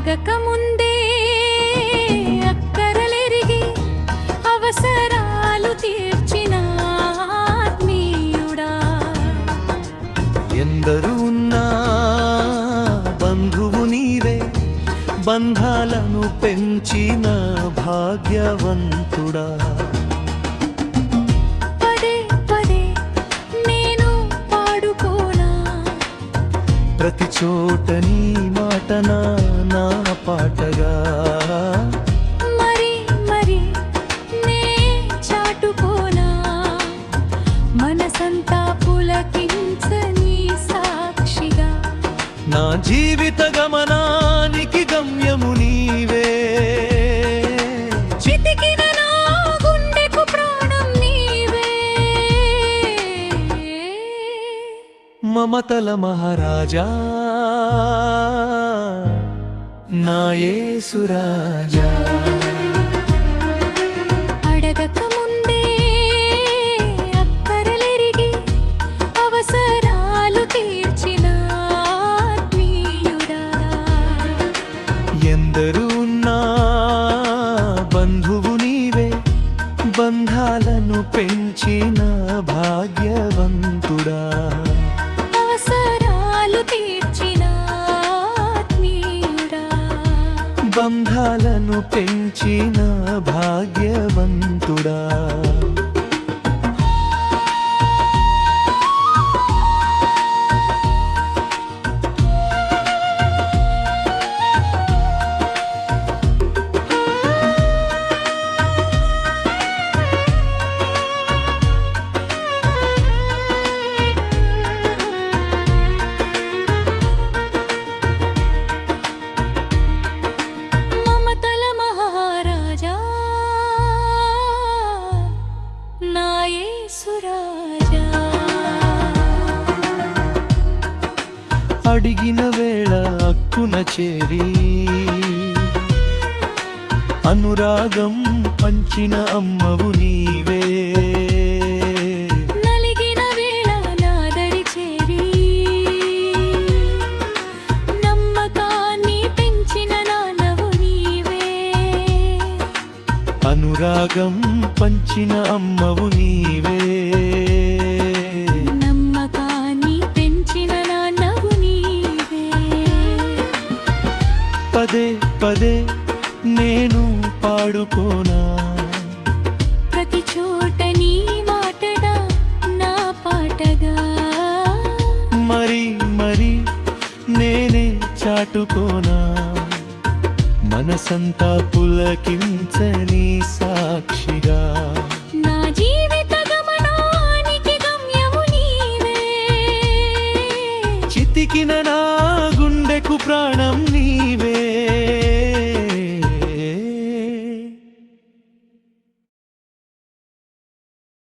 అడగక ముందే అక్కరలెరిగి అవసరాలు తీర్చిన ఆత్మీయుడా. ఎందరు ఉన్నా బంధువు నీవే, బంధాలను పెంచిన భాగ్యవంతుడా. పదే పదే నేను పాడుకోనా, ప్రతి చోట నీ మాట నా పాటగా. మరి మరి నే చాటుకోనా, మనసంతా పులకించని సాక్షిగా. నా జీవిత గమనానికి గమ్యము నీవే, చితికిన నా గుండెకు ప్రాణం నీవే. మమతల మహారాజా నా యేసు రాజా. అడగక ముందే అక్కరలెరిగి అవసరాలు తీర్చిన ఆత్మీయుడా. ఎందరు ఉన్నా బంధువు నీవే, బంధాలను పెంచిన భాగ్యవంతుడా. అవసరాలు తీర్చిన ఆత్మీయుడా. బంధాలను పెంచిన భాగ్యవంతుడా. మమతల మహారాజా నా యేసు రాజా. అడిగిన వేళ అక్కున చేరి అనురాగం పంచిన అమ్మవు నీవే. నలిగిన వేళ నాదరి చేరి నమ్మకాన్ని పెంచిన నాన్నవు నీవే. అనురాగం పంచిన అమ్మవు నీవే. నమ్మకాన్ని పెంచిన నాన్నవు నీవే. పదే పదే నేను పాడుకోనా, ప్రతి చోట నీ మాటడా నా పాటగా. మరి మరి నేనే చాటుకోనా, మనసంతా పులకించని సాక్షిగా. నా జీవిత గమనానికి గమ్యము నీవే, చితికిన నా గుండెకు ప్రాణం నీవే.